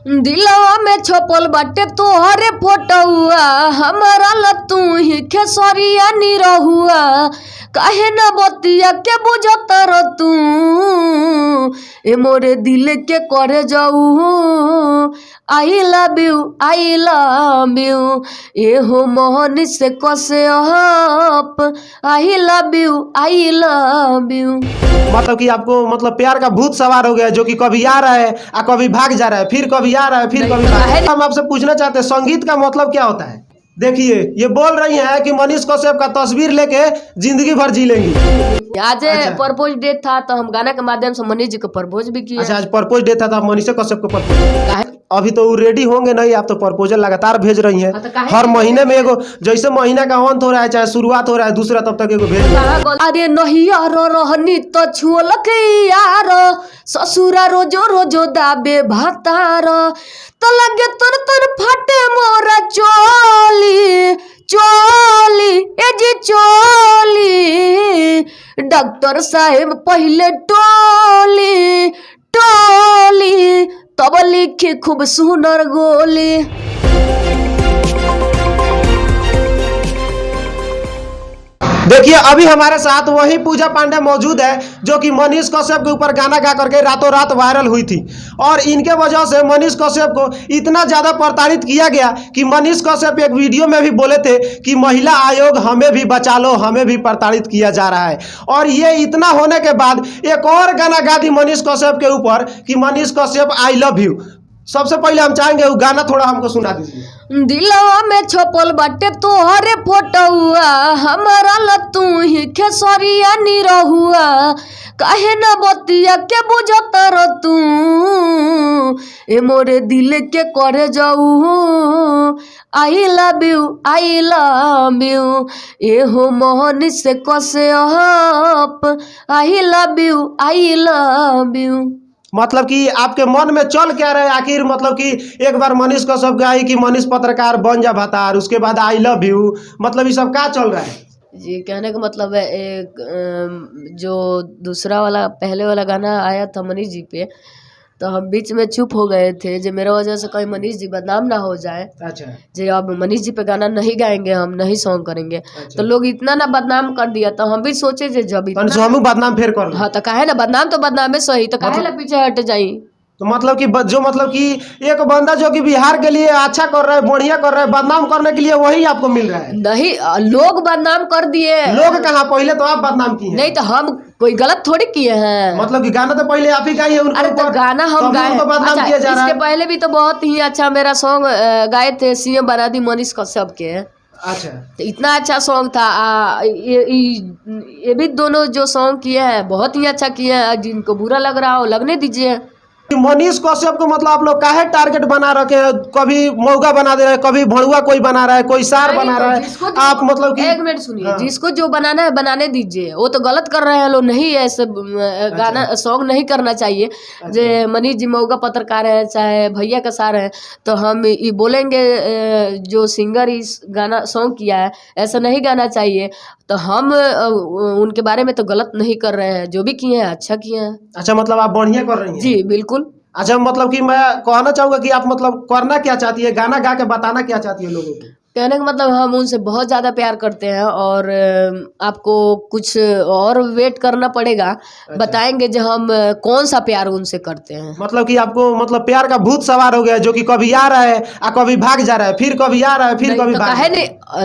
दिलवा में छपल बाटे तोहरे फोटोआ, हमारा ला तू ही खेसरिया निरहुआ। काहे न बतिया के बुझता रो तू, ए मोरे दिल के करे जाऊ। I love you I love you, ए हो मोहन से कसे अप। I love you I love you. मतलब कि आपको मतलब प्यार का भूत सवार हो गया, जो कि कभी आ रहा है और कभी भाग जा रहा है, फिर कभी आ रहा है फिर कभी भाग। हम आपसे पूछना चाहते हैं संगीत का मतलब क्या होता है। देखिए ये बोल रही हैं कि मनीष कश्यप का तस्वीर लेके जिंदगी भर जी लेंगी। आज प्रपोज डे था तो हम गाना के माध्यम से मनीष जी को प्रपोज भी किया। अच्छा आज प्रपोज डे था तो आप मनीष कश्यप को प्रपोज। अभी तो वो रेडी होंगे नहीं, आप तो प्रपोजल लगातार भेज रही हैं। हर महीने में एगो, जैसे महीना का अंत हो रहा है चाहे शुरुआत हो रहा है दूसरा, तब तक एगो भेज। अरे नहीं यार रहनी तो छुअलक यार, ससुरा रोजो रोजो दाबे भातार। तो लगे तुर तुर फटे मोरा चोली चोली ए जी चोली। डॉक्टर साहेब पहले टोली टोली, तब लिखे खूब सुनर गोली। देखिए अभी हमारे साथ वही पूजा पांडे मौजूद है जो कि मनीष कश्यप के ऊपर गाना गा करके रातों रात वायरल हुई थी, और इनके वजह से मनीष कश्यप को इतना ज़्यादा प्रताड़ित किया गया कि मनीष कश्यप एक वीडियो में भी बोले थे कि महिला आयोग हमें भी बचा लो, हमें भी प्रताड़ित किया जा रहा है। और ये इतना होने के बाद एक और गाना गा दी मनीष कश्यप के ऊपर कि मनीष कश्यप आई लव यू। सबसे पहले हम चाहेंगे वो गाना थोड़ा हमको सुना दीजिए। दिलवा में छपल बाटे तोहरे फोटोआ, हमारा ला तू ही खेसरिया निरहुआ। काहे न बतिया के बुझता रो तू, ए मोरे दिल के करे जाऊ। आई लव यू ए हो मोहन से कसे अप। I love you. मतलब कि आपके मन में चल क्या रहे आखिर, मतलब कि एक बार मनीष कश्यप गाई कि मनीष पत्रकार बन जा भातार, उसके बाद आई लव यू, मतलब ये सब क्या चल रहा है जी। कहने का मतलब है एक जो दूसरा वाला पहले वाला गाना आया था मनीष जी पे, तो हम बीच में चुप हो गए थे जो मेरा वजह से कहीं मनीष जी बदनाम ना हो जाए। अच्छा जी अब मनीष जी पे गाना नहीं गाएंगे, हम नहीं सॉन्ग करेंगे। अच्छा। तो लोग इतना ना बदनाम कर दिया, तो हम भी सोचे जब इतना हम बदनाम फिर कर। हाँ तो काहे ना बदनाम, तो बदनाम है सही, तो काहे ना पीछे हट जाई। तो मतलब कि जो मतलब कि एक बंदा जो कि बिहार के लिए अच्छा कर रहा है, बढ़िया कर रहा है, बदनाम करने के लिए वही आपको मिल रहा है। नहीं लोग बदनाम कर दिए। लोग कहाँ, पहले तो आप बदनाम किए। नहीं तो हम कोई गलत थोड़ी किए हैं। मतलब कि गाना तो पहले आप ही गाए हैं। अरे तो गाना हम गाए तो बदनाम किया जा रहा है। इसके पहले भी तो बहुत ही अच्छा मेरा सॉन्ग गाए थे, सीएम बना दी मनीष कश्यप के। अच्छा तो इतना अच्छा सॉन्ग था। ये भी दोनों जो सॉन्ग किए हैं बहुत ही अच्छा किए हैं। जिनको बुरा लग रहा हो लगने दीजिए। मनीष कश्यप को मतलब आप लोग काहे टारगेट बना रखे हैं, कभी मौगा बना दे रहे हैं, कभी भड़ुआ कोई बना रहा है, कोई सार बना रहा है। आप मतलब कि एक मिनट सुनिए, जिसको जो बनाना है बनाने दीजिए। वो तो गलत कर रहे हैं लोग, नहीं ऐसे गाना सॉन्ग नहीं करना चाहिए। जो मनीष जी मौगा पत्रकार है चाहे भैया का सार है, तो हम ये बोलेंगे जो सिंगर इस गाना सॉन्ग किया है ऐसा नहीं गाना चाहिए। तो हम उनके बारे में तो गलत नहीं कर रहे हैं, जो भी किए हैं अच्छा किए हैं। अच्छा मतलब आप बढ़िया कर रही हैं। जी बिल्कुल। अच्छा मतलब कि मैं कहना चाहूँगा कि आप मतलब करना क्या चाहती है, गाना गा के बताना क्या चाहती है लोगों को। कहने का मतलब हम उनसे बहुत ज़्यादा प्यार करते हैं, और आपको कुछ और वेट करना पड़ेगा। अच्छा। बताएंगे जो हम कौन सा प्यार उनसे करते हैं। मतलब कि आपको मतलब प्यार का भूत सवार हो गया, जो कि कभी आ रहा है और कभी भाग जा रहा है, फिर कभी आ रहा है फिर कभी भाग।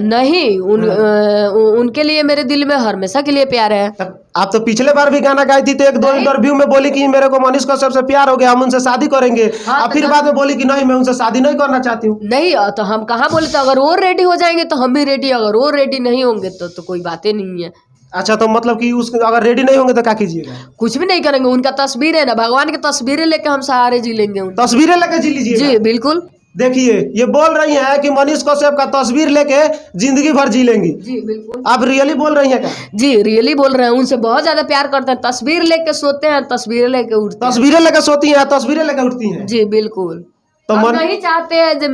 नहीं उनके लिए मेरे दिल में हमेशा के लिए प्यार है। आप तो पिछले बार भी गाना गाई थी, तो एक दो इंटरव्यू में बोली कि मेरे को मनीष कश्यप से प्यार हो गया, हम उनसे शादी करेंगे। और फिर बाद में बोली कि नहीं मैं उनसे शादी नहीं करना चाहती हूँ। नहीं तो हम कहाँ बोले, तो अगर वो रेडी हो जाएंगे तो हम भी रेडी, अगर वो रेडी नहीं होंगे तो कोई बातें नहीं है। अच्छा तो मतलब कि उस अगर रेडी नहीं होंगे तो क्या कीजिएगा। कुछ भी नहीं करेंगे, उनका तस्वीर है ना, भगवान की तस्वीरें लेके हम सहारे जी लेंगे। तस्वीरें लेके जी लीजिए। जी बिल्कुल। देखिए ये बोल रही हैं कि मनीष कश्यप का तस्वीर लेके जिंदगी भर जी लेंगी। जी बिल्कुल। आप रियली बोल रही हैं क्या। जी रियली बोल रहे हैं, उनसे बहुत ज्यादा प्यार करते हैं। तस्वीर लेके सोते हैं, तस्वीरें लेके उठते हैं। तस्वीरें लेके सोती हैं, तस्वीरें लेके उठती हैं। जी बिल्कुल। तो हम नहीं चाहते हैं जो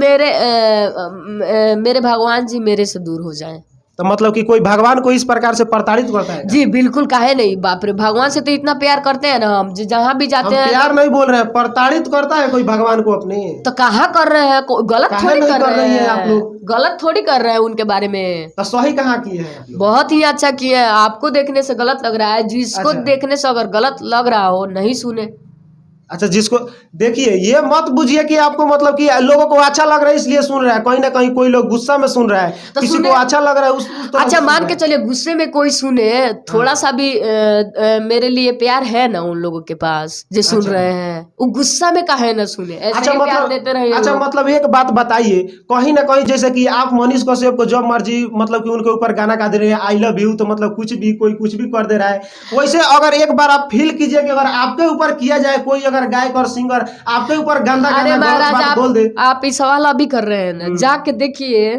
मेरे भगवान जी मेरे से दूर हो जाएं। तो मतलब कि कोई भगवान को इस प्रकार से प्रताड़ित करता है? जी बिल्कुल, काहे नहीं, बाप रे, भगवान से तो इतना प्यार करते हैं ना हम, जहाँ भी हम जाते हैं प्यार नहीं बोल रहे हैं, प्रताड़ित करता है कोई भगवान को अपने? तो कहाँ कर रहे हैं, गलत काहे थोड़ी नहीं कर कर रहे रही हैं आप हैं, लोग? गलत थोड़ी कर रहे हैं उनके बारे में। तो सही कहाँ किए हैं आप लोग? बहुत ही अच्छा किया है, आपको देखने से गलत लग रहा है, जिसको अच्छा। देखने से अगर गलत लग रहा हो नहीं सुने। अच्छा, जिसको देखिए, ये मत बुझिए कि आपको मतलब कि लोगों को अच्छा लग रहा है इसलिए सुन रहा है। कहीं ना कहीं कोई लोग गुस्सा में सुन रहा है, तो किसी सुने। को अच्छा लग रहा है उस तरह से अच्छा सुन मान रहा के है। चलिए गुस्से में कोई सुने, थोड़ा सा भी मेरे लिए प्यार है ना उन लोगों के पास जो सुन अच्छा। रहे हैं, वो गुस्सा में काहे ना सुने, ऐसे अच्छा ही प्यार देते रहिए अच्छा, लोग। मतलब एक बात बताइए, कहीं ना कहीं जैसे कि आप मनीष कश्यप को जब मर्जी मतलब कि उनके ऊपर गाना गा दे रहे हैं, आई लव यू, तो मतलब कुछ भी कोई कुछ भी कर दे रहा है। वैसे अगर एक बार आप फील कीजिए कि अगर आपके ऊपर किया जाए, कोई अगर गायक और सिंगर आपके ऊपर गंदा अरे गंदा गलत महाराज, बात बोल दे। आप इस सवाल अभी कर रहे हैं ना, जाके देखिए,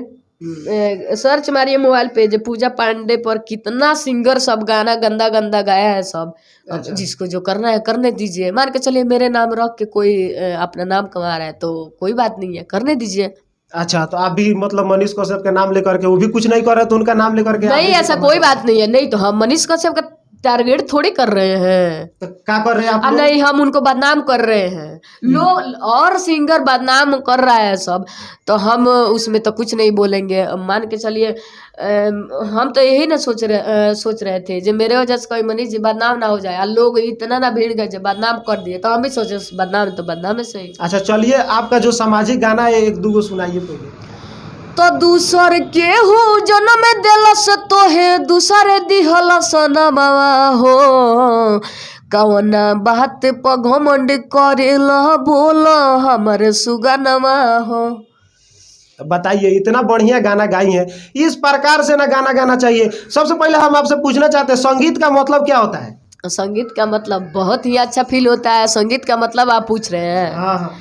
सर्च मारिए मोबाइल पे, जो पूजा पांडे पर कितना सिंगर सब गाना गंदा गंदा गाया है सब। अब अच्छा। जिसको जो करना है करने दीजिए, मान के चलिए मेरे नाम रख के कोई अपना नाम कमा रहा है तो कोई बात नहीं है, करने दीजिए। अच्छा, तो आप भी मतलब मनीष कश्यप के नाम लेकर के, वो भी कुछ नहीं कर रहे तो उनका नाम लेकर के आप नहीं, भी ऐसा कमा कोई सकते बात नहीं है, नहीं तो हम मनीष कश्यप का टारगेट थोड़ी कर रहे हैं। हैं। तो क्या कर रहे हैं आप लोग? नहीं, हम उनको बदनाम कर रहे हैं, लोग और सिंगर बदनाम कर रहा है सब, तो हम उसमें तो कुछ नहीं बोलेंगे। मान के चलिए हम तो यही ना सोच रहे थे जो मेरे वजह से कोई मनीष जी बदनाम ना हो जाए, और लोग इतना ना भीड़ गए जो बदनाम कर दिए, तो हम भी सोचे बदनाम है तो बदनाम है सही। अच्छा, चलिए, आपका जो सामाजिक गाना है एक दो गो सुनाइए पहले। तो दूसर के हो जन्म दिलस तोहे दूसरे दिहलस नमवा हो, कवना बात पर घमंड करेला बोल हमरे सुगनमा हो। बताइए, इतना बढ़िया गाना गाई है, इस प्रकार से ना गाना गाना चाहिए। सबसे पहले हम आपसे पूछना चाहते हैं, संगीत का मतलब क्या होता है? संगीत का मतलब बहुत ही अच्छा फील होता है, संगीत का मतलब आप पूछ रहे हैं। हाँ हाँ,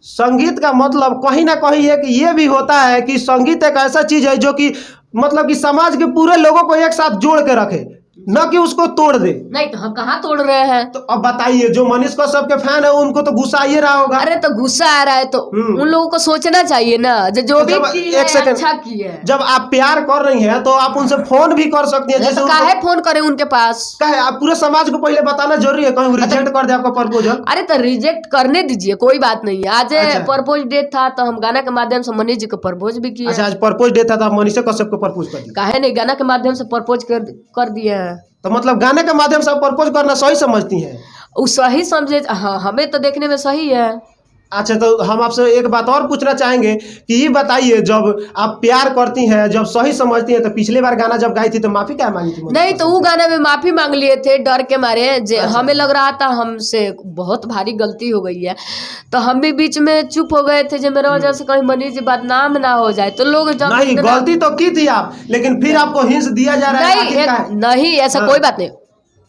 संगीत का मतलब कहीं ना कहीं एक ये भी होता है कि संगीत एक ऐसा चीज है जो कि मतलब कि समाज के पूरे लोगों को एक साथ जोड़ के रखे, न कि उसको तोड़ दे। नहीं तो हम कहाँ तोड़ रहे हैं। तो अब बताइए, जो मनीष कश्यप के फैन है उनको तो गुस्सा आइए रहा होगा। अरे तो गुस्सा आ रहा है तो उन लोगों को सोचना चाहिए ना, जो तो भी जब की एक है सेकंड, अच्छा की है। जब आप प्यार कर रही हैं तो आप उनसे फोन भी कर सकती हैं, अरे जैसे तो काहे फोन करें उनके पास। कहे आप पूरे समाज को पहले बताना जरूरी है, कहीं रिजेक्ट कर दे आपका प्रपोजल। अरे तो रिजेक्ट करने दीजिए, कोई बात नहीं है। आज अच्छा। प्रपोज डेट था तो हम गाना के माध्यम से मनीष जी को प्रपोज भी किए। अच्छा, आज प्रपोज डे था तो आप मनीष कश्यप को प्रपोज कर दिए? काहे नहीं, गाना के माध्यम से प्रपोज कर दिए हैं। तो मतलब गाने के माध्यम से आप प्रपोज करना सही समझती हैं? वो सही समझे, हाँ, हमें तो देखने में सही है। अच्छा, तो हम आपसे एक बात और पूछना चाहेंगे कि ये बताइए, जब आप प्यार करती हैं, जब सही समझती हैं, तो पिछली बार गाना जब गाई थी तो माफी क्या मांगी थी? नहीं तो वो गाने में माफी मांग लिए थे डर के मारे, अच्छा। हमें लग रहा था हमसे बहुत भारी गलती हो गई है, तो हम भी बीच में चुप हो गए थे जो मेरे वजह से कहीं मनीष जी बदनाम ना हो जाए। तो लोग जब नहीं, गलती तो की थी आप, लेकिन फिर आपको हिंस दिया जा रहा है, नहीं आखिर क्या है? नहीं, ऐसा हाँ। कोई बात नहीं,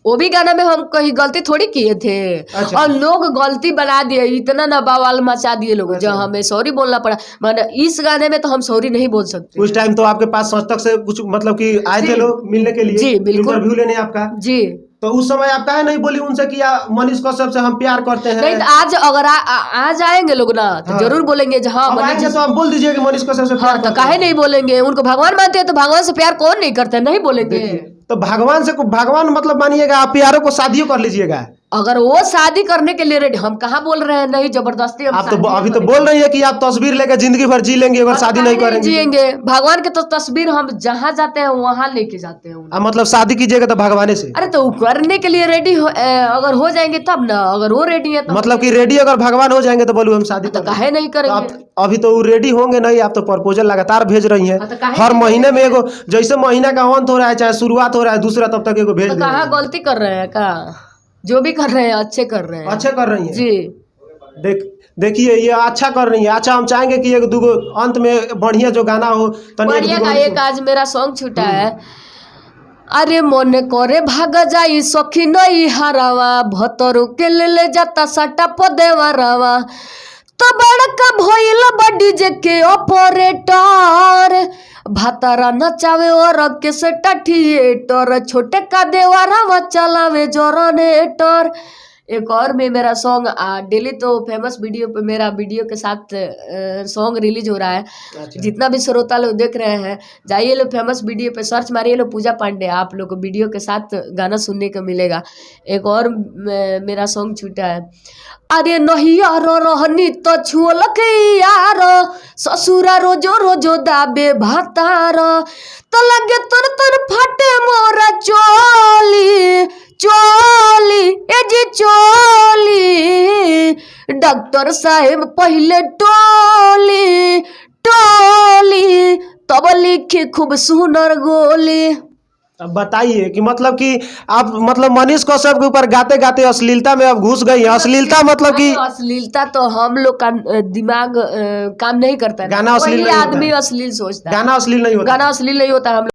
वो भी गाना में हम कहीं गलती थोड़ी किए थे। अच्छा। और लोग गलती बना दिए, इतना ना बवाल मचा दिए लोग, जो अच्छा। हमें सॉरी बोलना पड़ा। मैंने इस गाने में तो हम सॉरी नहीं बोल सकते। उस टाइम तो आपके पास संस्थक से कुछ मतलब कि आए थे जी। लोग मिलने के लिए, जी, बिल्कुल। इंटरव्यू लेने आपका, जी, तो उस समय आप काहे नहीं बोली उनसे कि मनीष कश्यप से हम प्यार करते हैं? नहीं तो आज अगर आज आएंगे लोग ना तो हाँ। जरूर बोलेंगे जो हाँ अब मनीष आएंगे जी। तो आप बोल दीजिए कि मनीष कश्यप से प्यार हाँ तो करते काहे हैं। नहीं बोलेंगे, उनको भगवान मानते हैं तो भगवान से प्यार कौन नहीं करते, नहीं बोलेंगे। देखिए, तो भगवान मतलब मानिएगा, आप प्यारों को शादियों कर लीजिएगा। अगर वो शादी करने के लिए रेडी, हम कहाँ बोल रहे हैं नहीं जबरदस्ती हम आप तो शादी अभी तो करेंगे। बोल रही है कि आप तस्वीर लेकर जिंदगी भर जी लेंगे अगर शादी नहीं करेंगे। जिएंगे, भगवान के तो तस्वीर हम जहाँ जाते हैं वहां लेके जाते हैं उन्हें। मतलब शादी कीजिएगा तो भगवान से? अरे तो वो करने के लिए रेडी अगर हो जाएंगे तब ना, अगर वो रेडी है तो मतलब कि रेडी अगर भगवान हो जाएंगे तो बोलूँ हम शादी तो कर काहे नहीं तो आप करेंगे। अभी तो रेडी होंगे नहीं, आप तो प्रपोजल लगातार भेज रही हैं। हाँ, तो काहे हर नहीं महीने में एगो, जैसे महीना का अंत हो रहा है चाहे शुरुआत हो रहा है दूसरा, तब तक एगो भेज तो दे रही कहाँ हैं। गलती कर रहे हैं का, जो भी कर रहे हैं अच्छे कर रहे हैं। अच्छे कर रही हैं। जी, देखिए, ये अच्छा कर रही है। अच्छा, हम चाहेंगे कि एक दूगो अंत में बढ़िया जो गाना हो बढ़िया का एक आज मेरा सॉन्ग छूटा है। अरे मन करे भाग जाई सखी नई हरावा, भतरू के ले जाता सटा पदेवा रावा, तो बड़का भइल बड़ी जे के ऑपरेटर, भातारा नचावे और के सेटा थिएटर, छोटे का देवा रावा चलावे जनरेटर। एक और में मेरा सॉन्ग डेली तो फेमस वीडियो पे मेरा वीडियो के साथ सॉन्ग रिलीज हो रहा है। जितना भी श्रोता लोग देख रहे हैं, जाइए लोग फेमस वीडियो पे सर्च मारिए लो पूजा पांडे, आप लोग को वीडियो के साथ गाना सुनने को मिलेगा। एक और मेरा सॉन्ग छूटा है, अरे नहीं यार रहनी तो छुअलक यार, ससुरा रोजो रोजो दाबे भातार, तो लगे तुर तुर फटे मोरा चोली चोली ए जी चोली, डॉक्टर साहेब पहले टोली टोली तब लिखे खूब सुनर गोली। अब बताइए कि मतलब कि आप मतलब मनीष कश्यप के ऊपर गाते गाते अश्लीलता में अब घुस गई है। अश्लीलता मतलब कि अश्लीलता तो हम लोग का दिमाग काम नहीं करता है, गाना अश्लील कोई नहीं होता आदमी है। अश्लील सोचता है, गाना अश्लील नहीं होता। गाना अश्लील नहीं होता है। हम